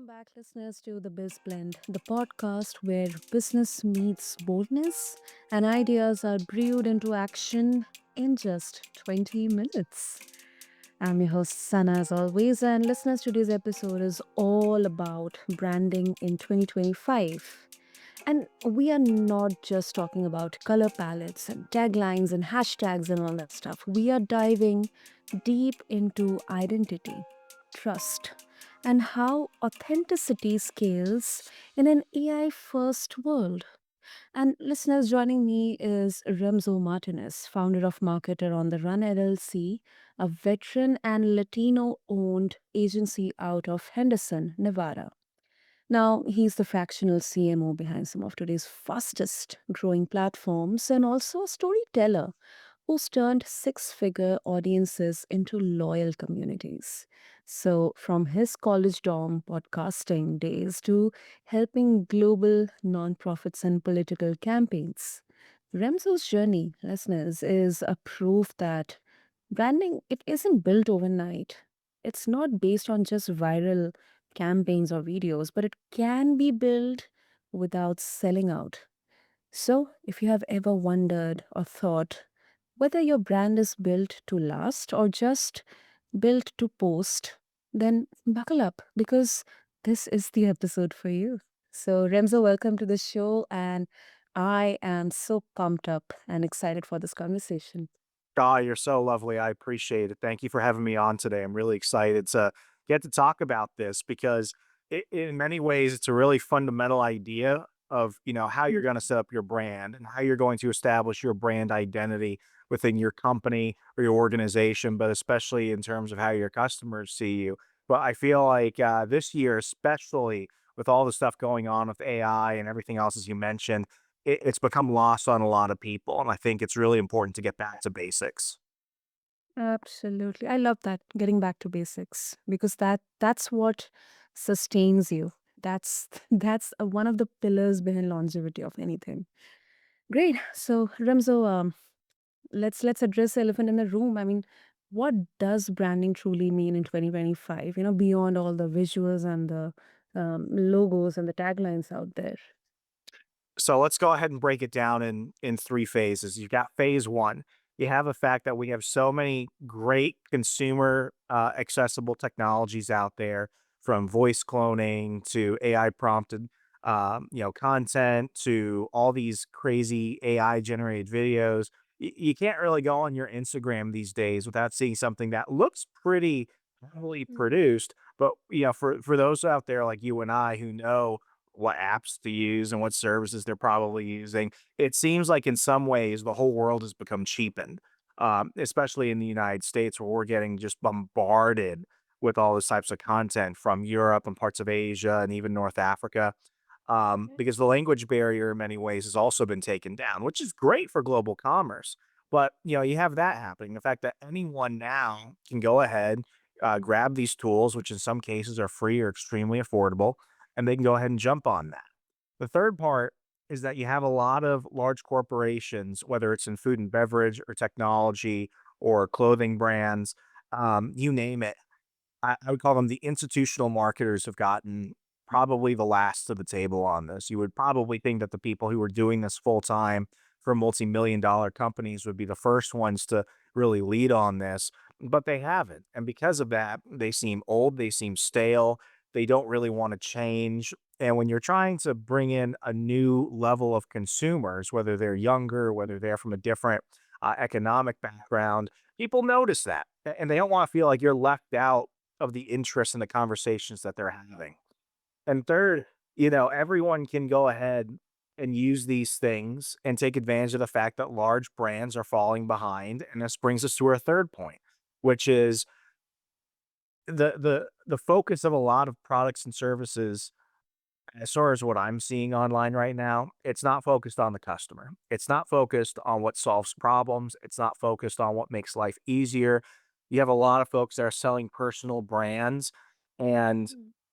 back, listeners, to the BizBlend, the podcast where business meets boldness and ideas are brewed into action in just 20 minutes. I'm your host, Sana, as always, and listeners, today's episode is all about branding in 2025. And we are not just talking about color palettes and taglines and hashtags and all that stuff. We are diving deep into identity, trust, and how authenticity scales in an AI first world. And listeners, joining me is Remso Martinez, founder of Marketer on the Run LLC, a veteran and Latino owned agency out of Henderson, Nevada. Now, he's the fractional CMO behind some of today's fastest growing platforms and also a storyteller who's turned six figure audiences into loyal communities. So, from his college dorm podcasting days to helping global nonprofits and political campaigns, Remso's journey, listeners, is a proof that branding it isn't built overnight. It's not based on just viral campaigns or videos, but it can be built without selling out. So, if you have ever wondered or thought whether your brand is built to last or just built to post, then buckle up because this is the episode for you. So, Remzo, welcome to the show, and I am so pumped up and excited for this conversation. You're so lovely. I appreciate it. Thank you for having me on today. I'm really excited to get to talk about this because in many ways, it's a really fundamental idea of, how you're going to set up your brand and how you're going to establish your brand identity within your company or your organization, but especially in terms of how your customers see you. But I feel like this year, especially with all the stuff going on with AI and everything else, as you mentioned, it's become lost on a lot of people, and I think it's really important to get back to basics. Absolutely. I love that getting back to basics because that's what sustains you. That's that's one of the pillars behind longevity of anything. Great. So, Remzo, let's address the elephant in the room. I mean, what does branding truly mean in 2025? Beyond all the visuals and the logos and the taglines out there. So let's go ahead and break it down in 3 phases. You've got phase 1. You have the fact that we have so many great consumer, accessible technologies out there, from voice cloning to AI prompted, content to all these crazy AI generated videos. You can't really go on your Instagram these days without seeing something that looks pretty heavily produced. But, for those out there like you and I who know what apps to use and what services they're probably using. It seems like in some ways the whole world has become cheapened, especially in the United States where we're getting just bombarded with all these types of content from Europe and parts of Asia and even North Africa. Because the language barrier in many ways has also been taken down, which is great for global commerce. But you have that happening. The fact that anyone now can go ahead, grab these tools, which in some cases are free or extremely affordable, and they can go ahead and jump on that. The third part is that you have a lot of large corporations, whether it's in food and beverage or technology or clothing brands, you name it. I would call them the institutional marketers have gotten probably the last of the table on this. You would probably think that the people who are doing this full time for multi-million dollar companies would be the first ones to really lead on this, but they haven't. And because of that, they seem old, they seem stale, they don't really want to change. And when you're trying to bring in a new level of consumers, whether they're younger, whether they're from a different economic background, people notice that and they don't want to feel like you're left out of the interest in the conversations that they're having. And third, everyone can go ahead and use these things and take advantage of the fact that large brands are falling behind. And this brings us to our third point, which is the focus of a lot of products and services. As far as what I'm seeing online right now, it's not focused on the customer. It's not focused on what solves problems. It's not focused on what makes life easier. You have a lot of folks that are selling personal brands. And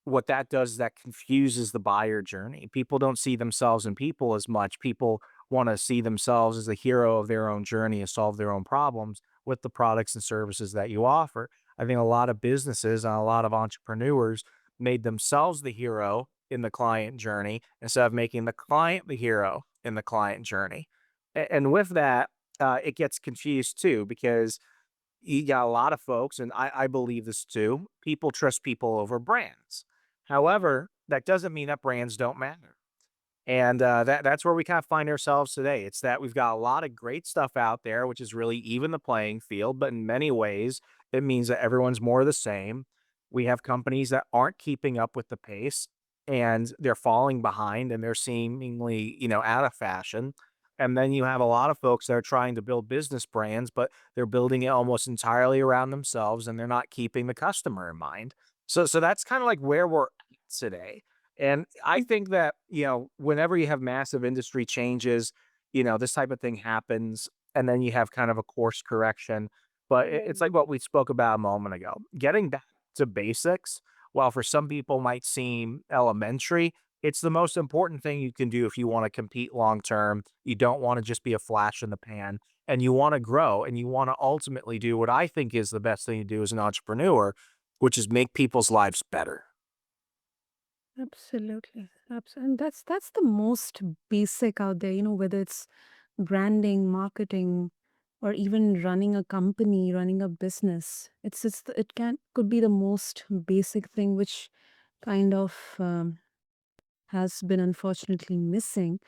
what that does is that confuses the buyer journey. People don't see themselves in people as much. People want to see themselves as the hero of their own journey and solve their own problems with the products and services that you offer. I think a lot of businesses and a lot of entrepreneurs made themselves the hero in the client journey instead of making the client the hero in the client journey. And with that, it gets confused too because you got a lot of folks, and I believe this too. People trust people over brands. However, that doesn't mean that brands don't matter. And that's where we kind of find ourselves today. It's that we've got a lot of great stuff out there, which is really even the playing field. But in many ways, it means that everyone's more the same. We have companies that aren't keeping up with the pace, and they're falling behind, and they're seemingly, out of fashion. And then you have a lot of folks that are trying to build business brands, but they're building it almost entirely around themselves, and they're not keeping the customer in mind. So that's kind of like where we're at today. And I think that, whenever you have massive industry changes, this type of thing happens, and then you have kind of a course correction. But it's like what we spoke about a moment ago. Getting back to basics, while for some people might seem elementary, it's the most important thing you can do if you want to compete long term. You don't want to just be a flash in the pan, and you want to grow, and you want to ultimately do what I think is the best thing to do as an entrepreneur, which is make people's lives better. Absolutely. And that's the most basic out there, whether it's branding, marketing, or even running a company, running a business. It can could be the most basic thing which kind of has been unfortunately missing.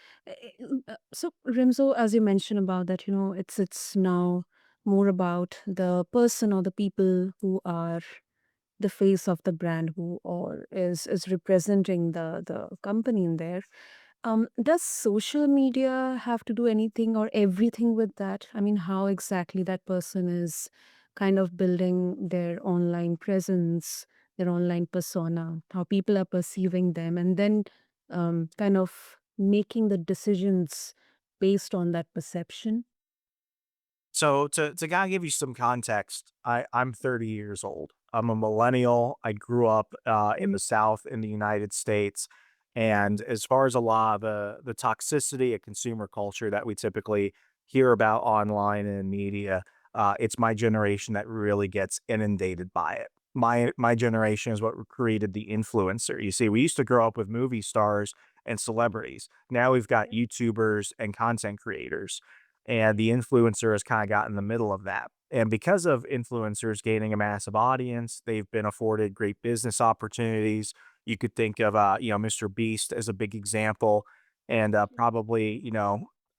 So Rimzo, as you mentioned about that, it's now more about the person or the people who are the face of the brand, who or is representing the company in there. Does social media have to do anything or everything with that? I mean, how exactly that person is kind of building their online presence, their online persona, how people are perceiving them, and then kind of making the decisions based on that perception? So to kind of give you some context, I'm 30 years old. I'm a millennial. I grew up in the South in the United States, and as far as a lot of the toxicity of consumer culture that we typically hear about online and in media, it's my generation that really gets inundated by it. My generation is what created the influencer. You see, we used to grow up with movie stars and celebrities. Now we've got YouTubers and content creators, and the influencer has kind of got in the middle of that. And because of influencers gaining a massive audience, they've been afforded great business opportunities. You could think of, Mr. Beast as a big example, and probably,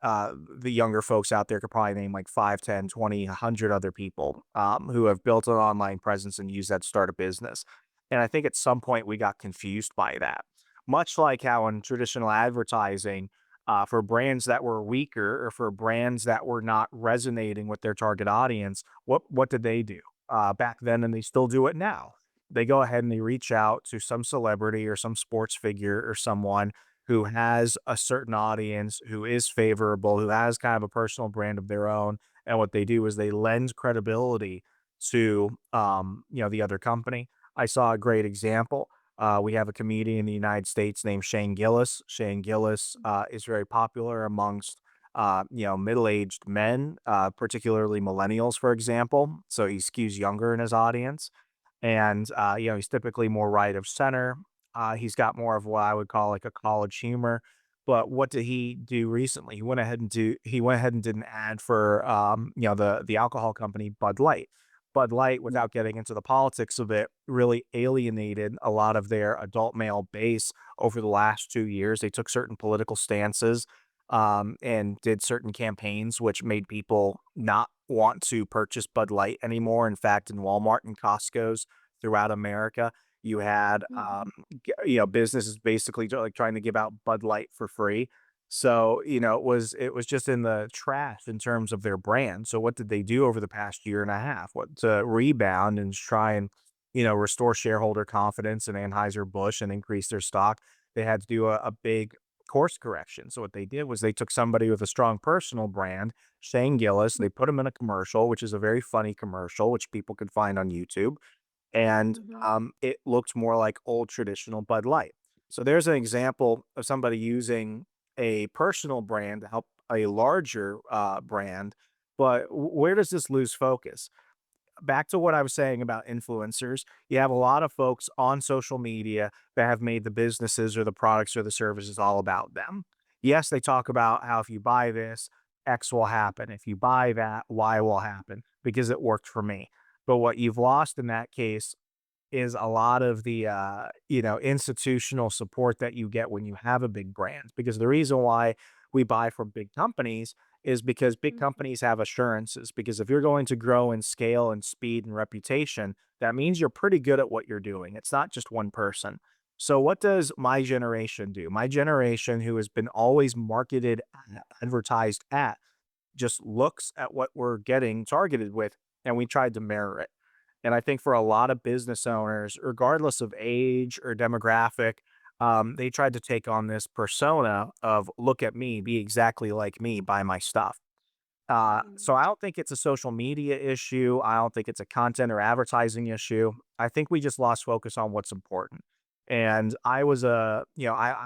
the younger folks out there could probably name like 5, 10, 20, 100 other people who have built an online presence and use that to start a business. And I think at some point we got confused by that. Much like how in traditional advertising, for brands that were weaker or for brands that were not resonating with their target audience, what did they do back then, and they still do it now? They go ahead and they reach out to some celebrity or some sports figure or someone who has a certain audience, who is favorable, who has kind of a personal brand of their own, and what they do is they lend credibility to the other company. I saw a great example. We have a comedian in the United States named Shane Gillis. Shane Gillis is very popular amongst middle-aged men, particularly millennials, for example. So he skews younger in his audience, and he's typically more right of center. He's got more of what I would call like a college humor. But what did he do recently? He went ahead and did an ad for the alcohol company Bud Light. Bud Light, without getting into the politics of it, really alienated a lot of their adult male base over the last 2 years. They took certain political stances and did certain campaigns, which made people not want to purchase Bud Light anymore. In fact, in Walmart and Costco's throughout America, you had businesses basically like trying to give out Bud Light for free. So, it was just in the trash in terms of their brand. So what did they do over the past year and a half? What to rebound and try and, restore shareholder confidence in Anheuser-Busch and increase their stock? They had to do a big course correction. So what they did was they took somebody with a strong personal brand, Shane Gillis, they put him in a commercial, which is a very funny commercial, which people could find on YouTube, and Mhm. it looked more like old traditional Bud Light. So there's an example of somebody using a personal brand to help a larger brand. But where does this lose focus? back to what I was saying about influencers, you have a lot of folks on social media that have made the businesses or the products or the services all about them. Yes, they talk about how if you buy this, X will happen. If you buy that, Y will happen because it worked for me. But what you've lost in that case is a lot of the, institutional support that you get when you have a big brand. Because the reason why we buy from big companies is because big Mhm. companies have assurances. Because if you're going to grow in scale and speed and reputation, that means you're pretty good at what you're doing. It's not just one person. So, what does my generation do? My generation, who has been always marketed, advertised at, just looks at what we're getting targeted with, and we tried to mirror it. And I think for a lot of business owners, regardless of age or demographic, they tried to take on this persona of look at me, be exactly like me, buy my stuff. So Mhm. I don't think it's a social media issue. I don't think it's a content or advertising issue. I think we just lost focus on what's important. And I was I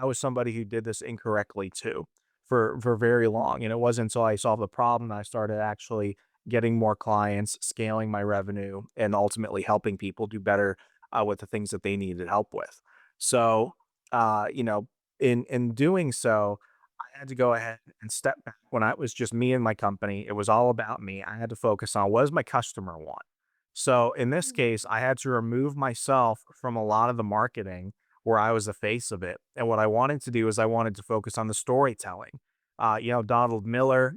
was somebody who did this incorrectly too for very long. And it wasn't until I solved the problem that I started actually getting more clients, scaling my revenue, and ultimately helping people do better with the things that they needed help with. So, uh, you know, in doing so, I had to go ahead and step back when I was just me and my company. It was all about me. I had to focus on what does my customer want. So in this case, I had to remove myself from a lot of the marketing where I was the face of it. And what I wanted to do is I wanted to focus on the storytelling. Donald Miller,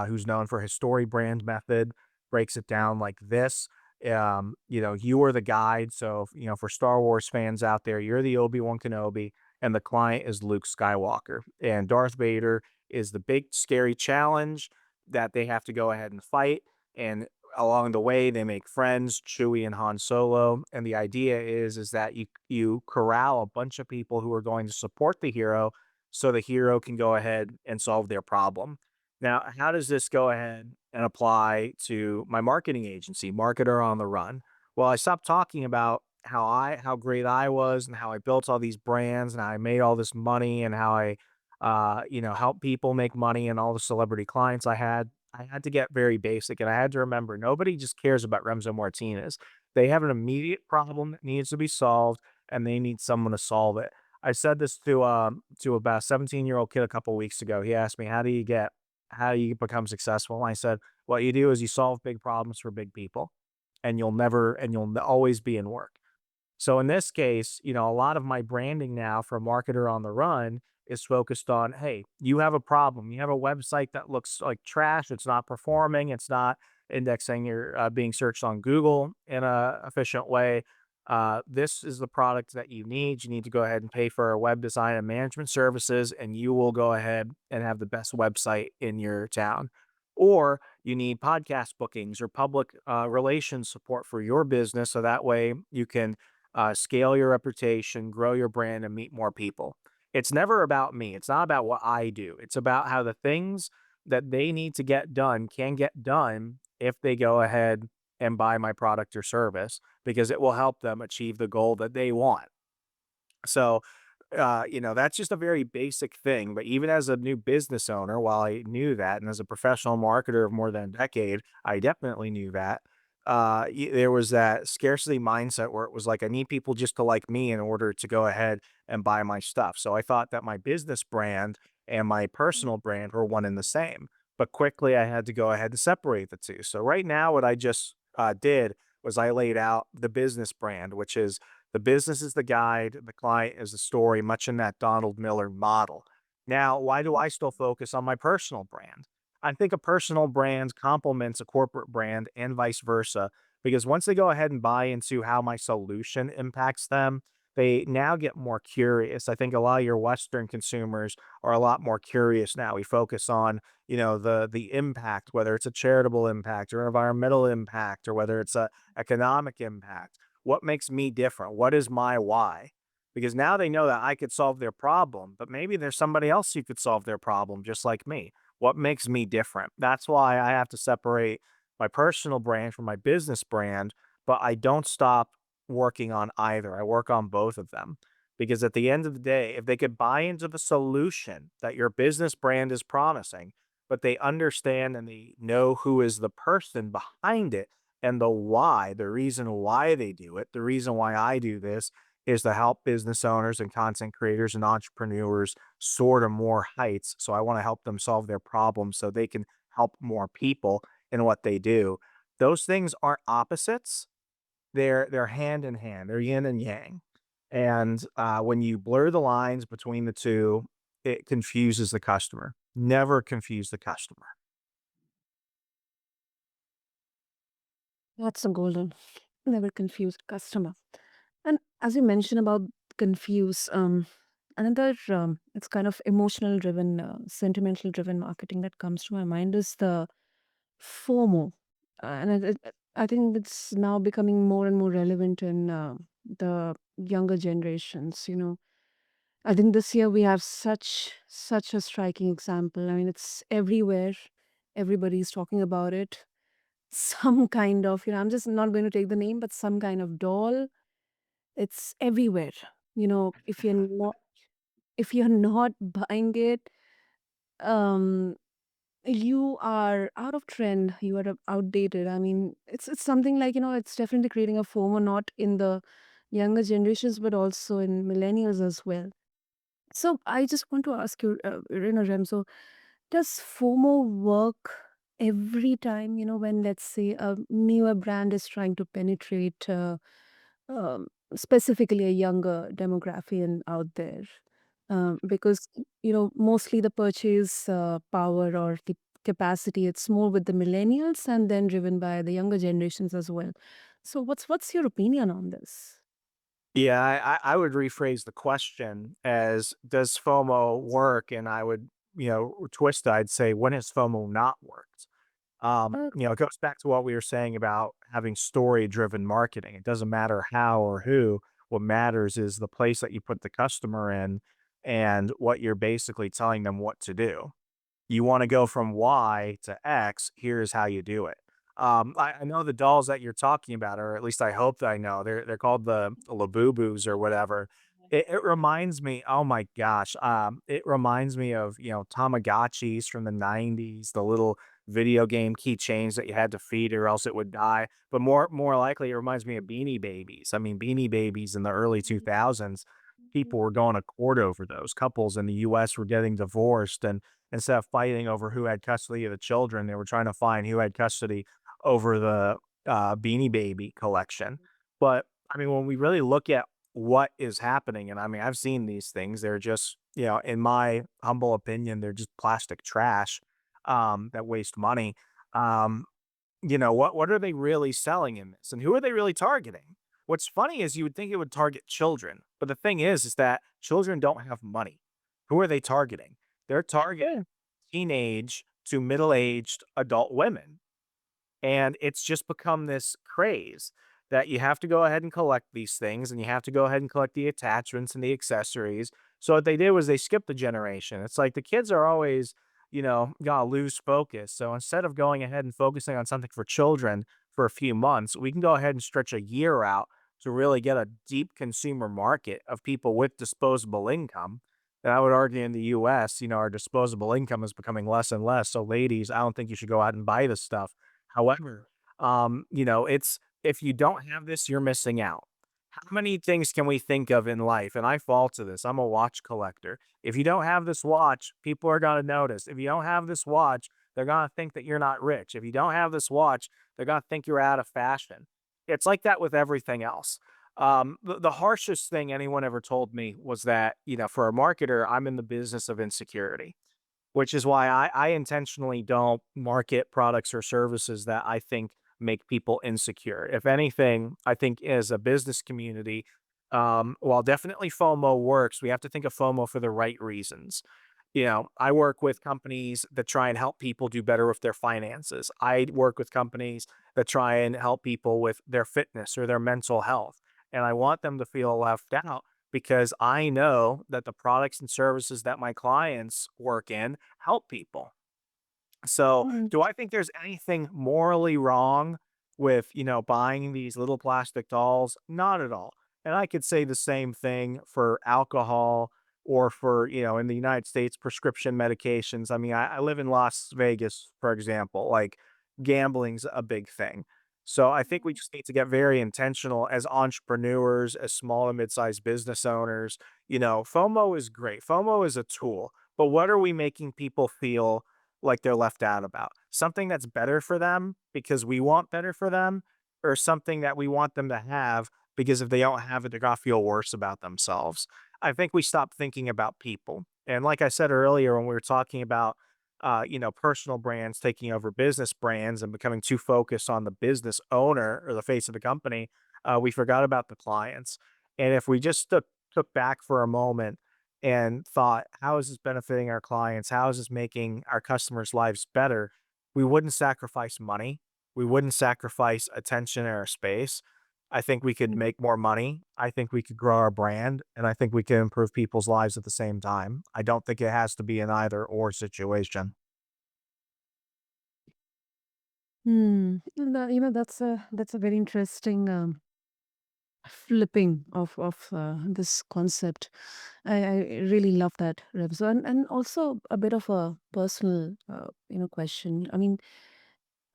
who's known for his story brand method, breaks it down like this. You are the guide. So, for Star Wars fans out there, you're the Obi-Wan Kenobi and the client is Luke Skywalker. And Darth Vader is the big scary challenge that they have to go ahead and fight. And along the way, they make friends, Chewie and Han Solo. And the idea is that you corral a bunch of people who are going to support the hero, so the hero can go ahead and solve their problem. Now, how does this go ahead and apply to my marketing agency, Marketer on the Run? Well, I stopped talking about how great I was and how I built all these brands and how I made all this money and how I helped people make money and all the celebrity clients I had. I had to get very basic and I had to remember nobody just cares about Remso Martinez. They have an immediate problem that needs to be solved and they need someone to solve it. I said this to about a 17-year-old kid a couple weeks ago. He asked me, how do you become successful? And I said, what you do is you solve big problems for big people and you'll always be in work. So in this case, a lot of my branding now for Marketer on the Run is focused on, hey, you have a problem. You have a website that looks like trash. It's not performing. It's not indexing. You're being searched on Google in a efficient way. This is the product that you need. You need to go ahead and pay for our web design and management services, and you will go ahead and have the best website in your town. Or you need podcast bookings or public relations support for your business, so that way you can scale your reputation, grow your brand, and meet more people. It's never about me. It's not about what I do. It's about how the things that they need to get done can get done if they go ahead and buy my product or service because it will help them achieve the goal that they want. So, that's just a very basic thing. But even as a new business owner, while I knew that, and as a professional marketer of more than a decade, I definitely knew that. There was that scarcity mindset where it was like, I need people just to like me in order to go ahead and buy my stuff. So I thought that my business brand and my personal brand were one and the same. But quickly, I had to go ahead and separate the two. So right now, what I just did was I laid out the business brand, which is the business is the guide, the client is the story, much in that Donald Miller model. Now, why do I still focus on my personal brand? I think a personal brand complements a corporate brand and vice versa, because once they go ahead and buy into how my solution impacts them, they now get more curious. I think a lot of your Western consumers are a lot more curious now. We focus on, the impact, whether it's a charitable impact or environmental impact, or whether it's a economic impact. What makes me different? What is my why? Because now they know that I could solve their problem, but maybe there's somebody else who could solve their problem just like me. What makes me different? That's why I have to separate my personal brand from my business brand, but I don't stop working on either. I work on both of them. Because at the end of the day, if they could buy into the solution that your business brand is promising, but they understand and they know who is the person behind it, And the why, the reason why they do it, the reason why I do this is to help business owners and content creators and entrepreneurs soar to more heights. So I want to help them solve their problems so they can help more people in what they do. Those things aren't opposites. They're hand in hand. They're yin and yang. And when you blur the lines between the two, it confuses the customer. Never confuse the customer. That's a golden. Never confuse customer. And as you mentioned about confuse, another it's kind of emotional driven, sentimental driven marketing that comes to my mind is the FOMO, I think it's now becoming more and more relevant in the younger generations. You know, I think this year we have such a striking example. I mean, it's everywhere. Everybody's talking about it. Some kind of, you know, I'm just not going to take the name, but some kind of doll. It's everywhere. You know, if you're not buying it, um, you are out of trend. You are outdated. I mean, it's something like, you know, it's definitely creating a FOMO not in the younger generations, but also in millennials as well. So I just want to ask you, Remso, does FOMO work every time, you know, when let's say a newer brand is trying to penetrate um, specifically a younger demographic out there? Because, you know, mostly the purchase power or the capacity, it's more with the millennials and then driven by the younger generations as well. So what's your opinion on this? Yeah, I would rephrase the question as does FOMO work? And I would, twist it, I'd say, when has FOMO not worked? Uh, It goes back to what we were saying about having story driven marketing. It doesn't matter how or who. What matters is the place that you put the customer in and what you're basically telling them what to do. You want to go from Y to X, here's how you do it. I know the dolls that you're talking about, or at least I hope that I know. They're called the Labubus or whatever. It reminds me, oh my gosh, it reminds me of Tamagotchis from the '90s, the little video game keychains that you had to feed or else it would die. But more likely, it reminds me of Beanie Babies. I mean, Beanie Babies in the early 2000s, people were going to court over those. Couples in the U.S. were getting divorced, and instead of fighting over who had custody of the children, they were trying to find who had custody over the Beanie Baby collection. But I mean, when we really look at what is happening, and I mean, I've seen these things, they're just, in my humble opinion, they're just plastic trash that waste money. Um, what are they really selling in this? And who are they really targeting? What's funny is you would think it would target children, but the thing is that children don't have money. Who are they targeting? They're targeting yeah. teenage to middle-aged adult women. And it's just become this craze that you have to go ahead and collect these things and you have to go ahead and collect the attachments and the accessories. So what they did was they skipped a generation. It's like the kids are always, gonna lose focus. So instead of going ahead and focusing on something for children for a few months, we can go ahead and stretch a year out to really get a deep consumer market of people with disposable income. And I would argue in the US, our disposable income is becoming less and less. So ladies, I don't think you should go out and buy this stuff. However, it's if you don't have this, you're missing out. How many things can we think of in life? And I fall to this. I'm a watch collector. If you don't have this watch, people are going to notice. If you don't have this watch, they're going to think that you're not rich. If you don't have this watch, they're going to think you're out of fashion. It's like that with everything else. The harshest thing anyone ever told me was that, for a marketer, I'm in the business of insecurity, which is why I intentionally don't market products or services that I think make people insecure. If anything, I think as a business community, while definitely FOMO works, we have to think of FOMO for the right reasons. I work with companies that try and help people do better with their finances. I work with companies that try and help people with their fitness or their mental health. And I want them to feel left out because I know that the products and services that my clients work in help people. So, Mm, do I think there's anything morally wrong with, buying these little plastic dolls? Not at all. And I could say the same thing for alcohol or for, in the United States, prescription medications. I mean, I live in Las Vegas, for example, like gambling's a big thing. So I think we Mm. just need to get very intentional as entrepreneurs, as small and mid-sized business owners. FOMO is great. FOMO is a tool, but what are we making people feel like they're left out about? Something that's better for them because we want better for them, or something that we want them to have because if they don't have it, they're gonna feel worse about themselves. I think we stop thinking about people. And like I said earlier, when we were talking about personal brands taking over business brands and becoming too focused on the business owner or the face of the company, we forgot about the clients. And if we just took back for a moment and thought, how is this benefiting our clients? How is this making our customers' lives better? We wouldn't sacrifice money. We wouldn't sacrifice attention or space. I think we could make more money. I think we could grow our brand, and I think we can improve people's lives at the same time. I don't think it has to be an either or situation. That's a very interesting flipping of this concept. I really love that, Revzo, and also a bit of a personal question. I mean,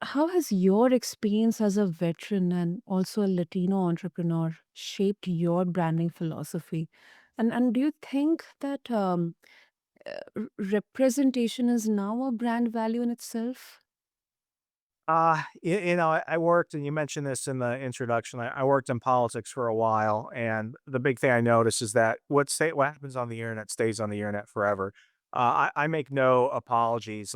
how has your experience as a veteran and also a Latino entrepreneur shaped your branding philosophy? And do you think that representation is now a brand value in itself? I worked, and you mentioned this in the introduction. I worked in politics for a while, and the big thing I noticed is that what happens on the internet stays on the internet forever. I make no apologies.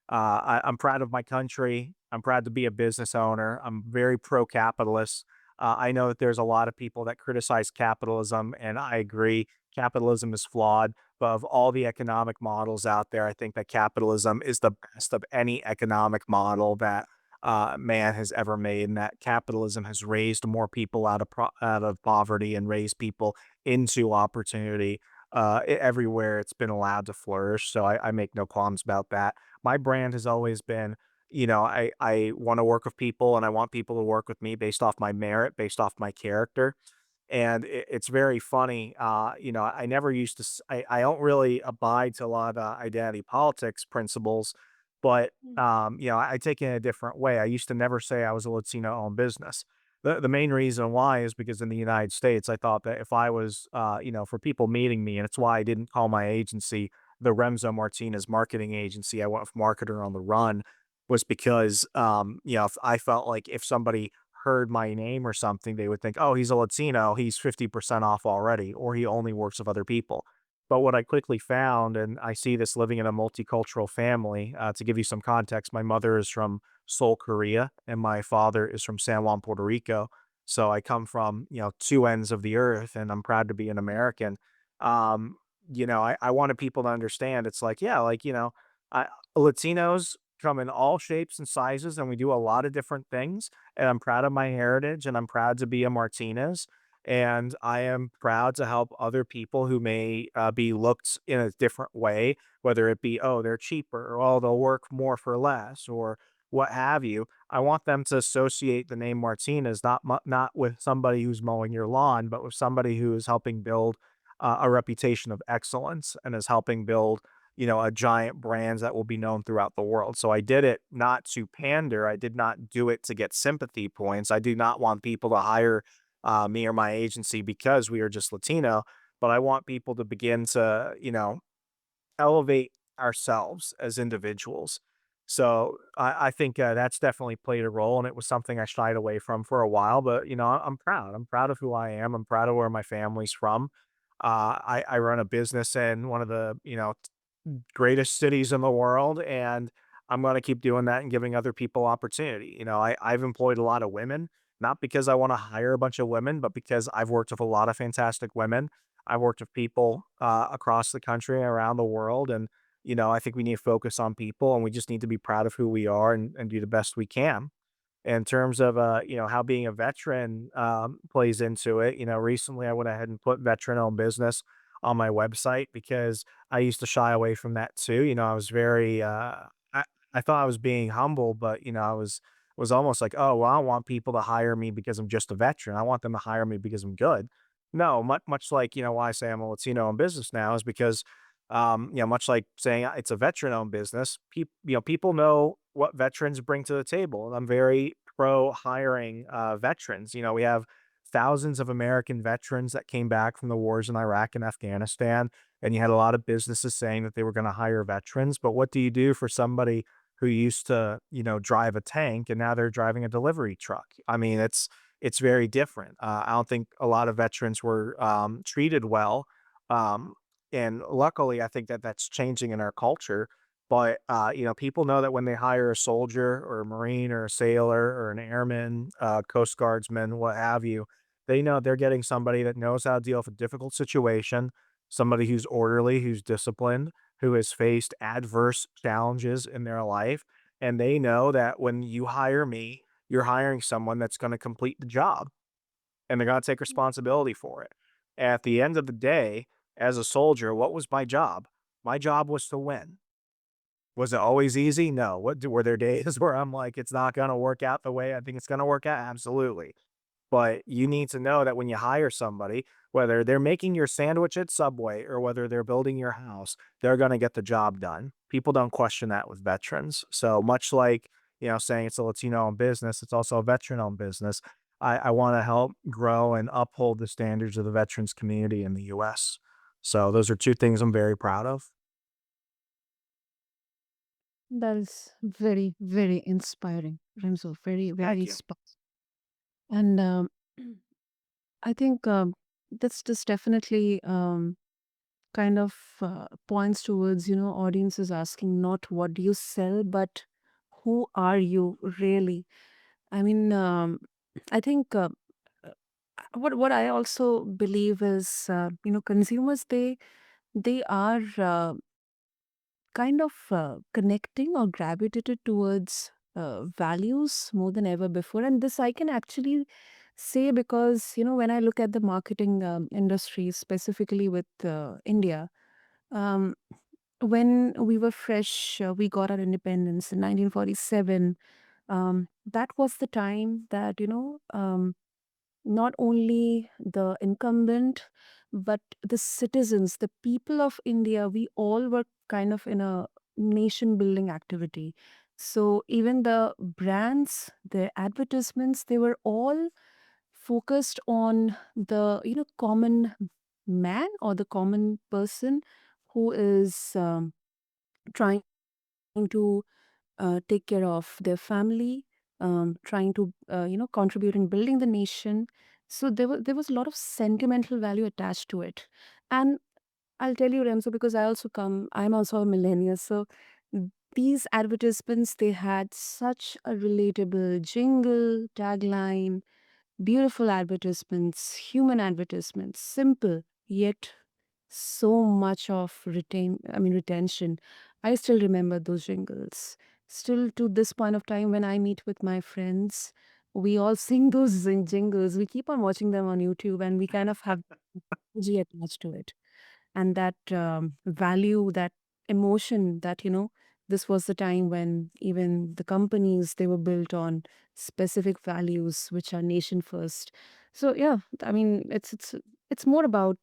I'm proud of my country. I'm proud to be a business owner. I'm very pro-capitalist. I know that there's a lot of people that criticize capitalism, and I agree, capitalism is flawed. But of all the economic models out there, I think that capitalism is the best of any economic model that man has ever made, and that capitalism has raised more people out of poverty and raised people into opportunity everywhere it's been allowed to flourish. So I make no qualms about that. My brand has always been, I want to work with people, and I want people to work with me based off my merit, based off my character. And it's very funny. I never used to. I don't really abide to a lot of identity politics principles, but I take it in a different way. I used to never say I was a Latino-owned business. The main reason why is because in the United States, I thought that if I was, for people meeting me, and it's why I didn't call my agency the Remso Martinez marketing agency. I went with Marketer on the Run, was because if I felt like if somebody heard my name or something, they would think, "Oh, he's a Latino, he's 50% off already, or he only works with other people." But what I quickly found, and I see this living in a multicultural family, to give you some context, my mother is from Seoul, Korea, and my father is from San Juan, Puerto Rico. So I come from, two ends of the earth, and I'm proud to be an American. Um, I wanted people to understand it's like, yeah, I, Latinos come in all shapes and sizes, and we do a lot of different things, and I'm proud of my heritage, and I'm proud to be a Martinez, and I am proud to help other people who may be looked in a different way, whether it be, oh, they're cheaper, or oh, they'll work more for less, or what have you. I want them to associate the name Martinez not with somebody who's mowing your lawn, but with somebody who is helping build a reputation of excellence and is helping build a giant brands that will be known throughout the world. So I did it not to pander. I did not do it to get sympathy points. I do not want people to hire me or my agency because we are just Latino, but I want people to begin to, elevate ourselves as individuals. So I think that's definitely played a role, and it was something I shied away from for a while. But I'm proud. I'm proud of who I am. I'm proud of where my family's from. I run a business in one of the greatest cities in the world, and I'm gonna keep doing that and giving other people opportunity. I've employed a lot of women, not because I wanna hire a bunch of women, but because I've worked with a lot of fantastic women. I've worked with people, across the country and around the world, and, I think we need to focus on people, and we just need to be proud of who we are and do the best we can. In terms of, how being a veteran, plays into it, recently I went ahead and put veteran-owned business on my website because I used to shy away from that too. I was very, I thought I was being humble, but, I was almost like, "Oh, well, I don't want people to hire me because I'm just a veteran. I want them to hire me because I'm good." No, much like, why I say I'm a Latino-owned business now is because, much like saying it's a veteran-owned business, people know what veterans bring to the table, and I'm very pro hiring veterans. You know, we have thousands of American veterans that came back from the wars in Iraq and Afghanistan, and you had a lot of businesses saying that they were going to hire veterans. But what do you do for somebody who used to, you know, drive a tank and now they're driving a delivery truck? I mean, it's very different. I don't think a lot of veterans were treated well, um, and luckily, I think that that's changing in our culture. But you know, people know that when they hire a soldier or a marine or a sailor or an airman, coast guardsman, what have you, they know they're getting somebody that knows how to deal with a difficult situation, somebody who's orderly, who's disciplined, who has faced adverse challenges in their life, and they know that when you hire me, you're hiring someone that's going to complete the job and they're going to take responsibility for it. At the end of the day, as a soldier, what was my job? My job was to win. Was it always easy? No. Were there days where I'm like, it's not going to work out the way I think it's going to work out? Absolutely. But you need to know that when you hire somebody, whether they're making your sandwich at Subway or whether they're building your house, they're going to get the job done. People don't question that with veterans. So much like, you know, saying it's a Latino owned business, it's also a veteran owned business. I want to help grow and uphold the standards of the veterans community in the US. So those are two things I'm very proud of. That is very, very inspiring, Remso. Very, very Thank you. inspiring. And I think this definitely kind of points towards, audiences asking not what do you sell, but who are you really? I mean, I think uh, what I also believe is, consumers, they are kind of connecting or gravitated towards values more than ever before. And this I can actually say because, when I look at the marketing industry, specifically with India, um, when we were fresh, we got our independence in 1947. That was the time that, not only the incumbent, but the citizens, the people of India, we all were kind of in a nation building activity. So even the brands, their advertisements, they were all focused on the, common man or the common person who is trying to take care of their family, trying to contribute in building the nation. So there was a lot of sentimental value attached to it. And I'll tell you, Remso, because I'm also a millennial. So these advertisements, they had such a relatable jingle, tagline, beautiful advertisements, human advertisements, simple, yet so much of retention. I still remember those jingles. Still to this point of time when I meet with my friends, we all sing those jingles. We keep on watching them on YouTube and we kind of have energy attached to it. And that value, that emotion, that, this was the time when even the companies, they were built on specific values which are nation first. So yeah, I mean, it's more about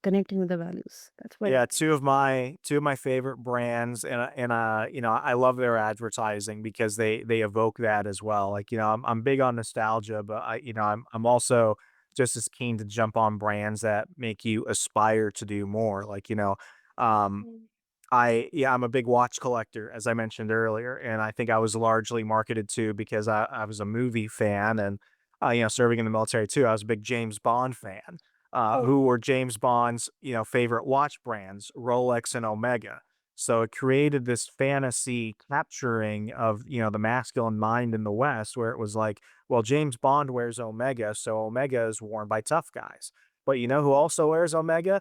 connecting with the values. That's what. Yeah, two of my favorite brands, you know, I love their advertising because they evoke that as well. Like, you know, I'm big on nostalgia, but you know, I'm also just as keen to jump on brands that make you aspire to do more. Like, you know, um, I'm a big watch collector, as I mentioned earlier, and I think I was largely marketed to because I was a movie fan and you know, serving in the military too. I was a big James Bond fan. Who were James Bond's, you know, favorite watch brands, Rolex and Omega. So it created this fantasy capturing of, you know, the masculine mind in the West, where it was like, well, James Bond wears Omega, so Omega is worn by tough guys. But you know who also wears Omega?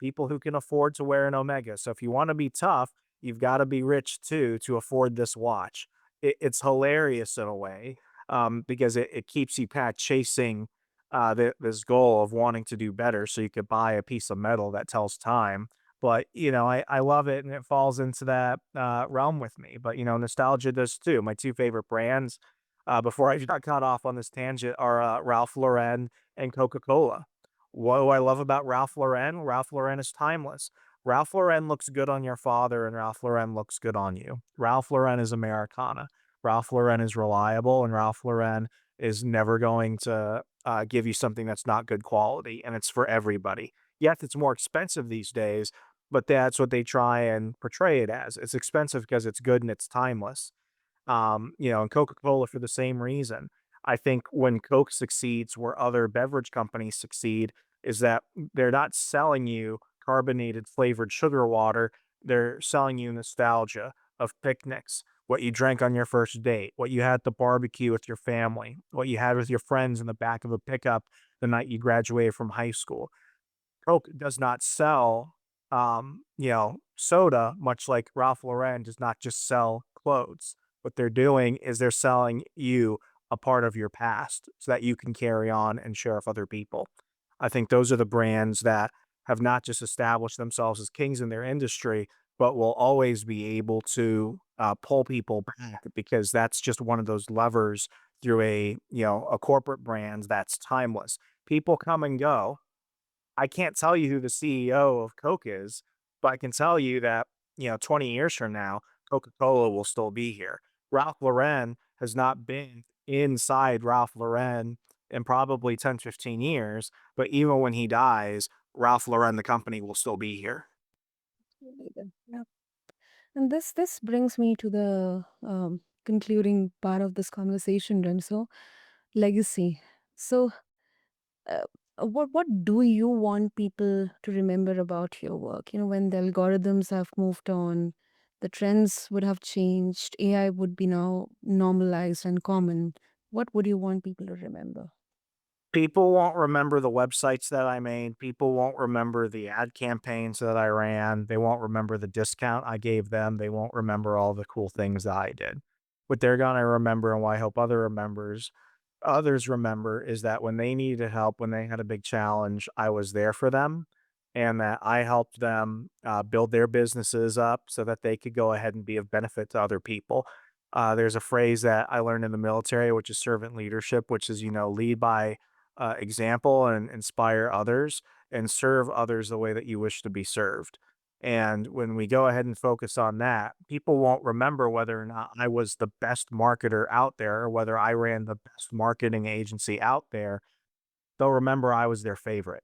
People who can afford to wear an Omega. So if you want to be tough, you've got to be rich too to afford this watch. It's hilarious in a way because it keeps you kind of chasing this goal of wanting to do better so you could buy a piece of metal that tells time. But, you know, I love it and it falls into that realm with me. But, you know, nostalgia does too. My two favorite brands, before I got cut off on this tangent, are Ralph Lauren and Coca Cola. What do I love about Ralph Lauren? Ralph Lauren is timeless. Ralph Lauren looks good on your father, and Ralph Lauren looks good on you. Ralph Lauren is Americana. Ralph Lauren is reliable, and Ralph Lauren is never going to give you something that's not good quality, and it's for everybody. Yes, it's more expensive these days, but that's what they try and portray it as. It's expensive because it's good and it's timeless. And Coca-Cola for the same reason. I think when Coke succeeds where other beverage companies succeed is that they're not selling you carbonated flavored sugar water. They're selling you nostalgia of picnics, what you drank on your first date, what you had at the barbecue with your family, what you had with your friends in the back of a pickup the night you graduated from high school. Coke does not sell, soda, much like Ralph Lauren does not just sell clothes. What they're doing is they're selling you a part of your past so that you can carry on and share with other people. I think those are the brands that have not just established themselves as kings in their industry, but will always be able to pull people back because that's just one of those levers through a corporate brand that's timeless. People come and go. I can't tell you who the CEO of Coke is, but I can tell you that, 20 years from now, Coca-Cola will still be here. Ralph Lauren has not been inside Ralph Lauren in probably 10, 15 years, but even when he dies, Ralph Lauren, the company, will still be here. Yeah. And this brings me to the concluding part of this conversation, Remso, legacy. So, uh, what do you want people to remember about your work? When the algorithms have moved on, the trends would have changed, AI would be now normalized and common. What would you want people to remember? People won't remember the websites that I made. People won't remember the ad campaigns that I ran. They won't remember the discount I gave them. They won't remember all the cool things that I did. What they're gonna remember, and why I hope others remember, is that when they needed help, when they had a big challenge, I was there for them, and that I helped them build their businesses up so that they could go ahead and be of benefit to other people. There's a phrase that I learned in the military, which is servant leadership, which is, lead by example and inspire others and serve others the way that you wish to be served. And when we go ahead and focus on that, people won't remember whether or not I was the best marketer out there or whether I ran the best marketing agency out there. They'll remember I was their favorite.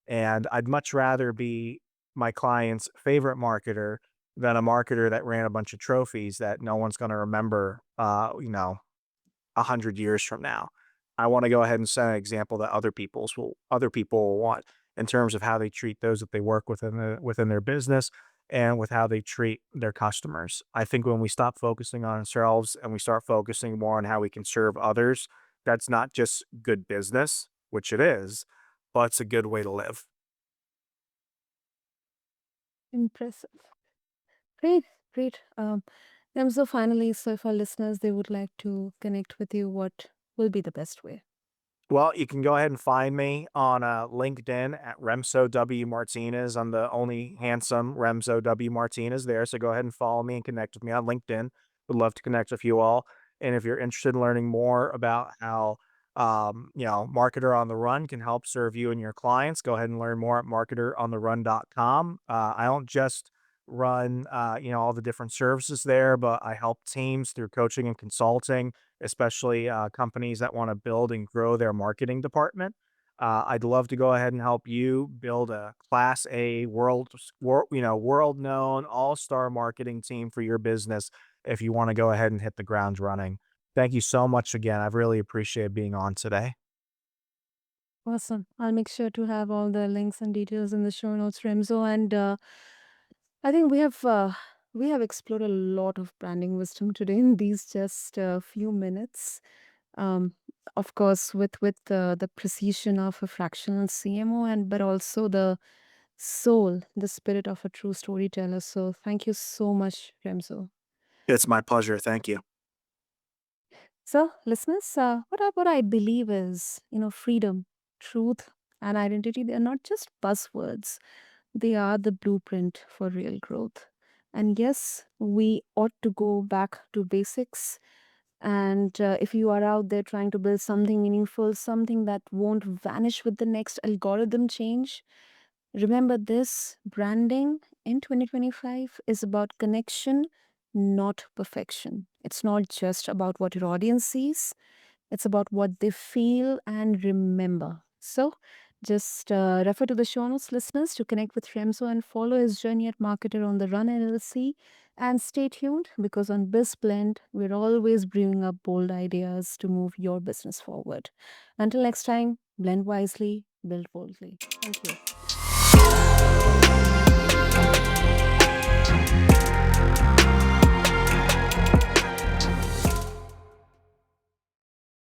And I'd much rather be my client's favorite marketer than a marketer that ran a bunch of trophies that no one's going to remember, 100 years from now. I want to go ahead and set an example that other people will want in terms of how they treat those that they work within their business and with how they treat their customers. I think when we stop focusing on ourselves and we start focusing more on how we can serve others, that's not just good business, which it is, but it's a good way to live. Impressive. Great, great. So finally, so if our listeners they would like to connect with you, what will be the best way? Well, you can go ahead and find me on LinkedIn at Remso W. Martinez. I'm the only handsome Remso W. Martinez there. So go ahead and follow me and connect with me on LinkedIn. Would love to connect with you all. And if you're interested in learning more about how, Marketer on the Run can help serve you and your clients, go ahead and learn more at marketerontherun.com. I don't just run, all the different services there, but I help teams through coaching and consulting, especially companies that want to build and grow their marketing department. I'd love to go ahead and help you build a class A world known all star marketing team for your business if you want to go ahead and hit the ground running. Thank you so much again. I've really appreciated being on today. Awesome. I'll make sure to have all the links and details in the show notes, Remzo. And I think we have explored a lot of branding wisdom today in these just few minutes. Um, of course, with the precision of a fractional CMO, and but also the soul, the spirit of a true storyteller. So thank you so much, Remzo. It's my pleasure. Thank you. So, listeners, what I believe is, freedom, truth, and identity. They are not just buzzwords; they are the blueprint for real growth. And yes, we ought to go back to basics. And if you are out there trying to build something meaningful, something that won't vanish with the next algorithm change, remember this: branding in 2025 is about connection, not perfection. It's not just about what your audience sees, it's about what they feel and remember. So, just refer to the show notes, listeners, to connect with Remso and follow his journey at Marketer on the Run LLC. And stay tuned because on BizBlend, we're always brewing up bold ideas to move your business forward. Until next time, blend wisely, build boldly. Thank you.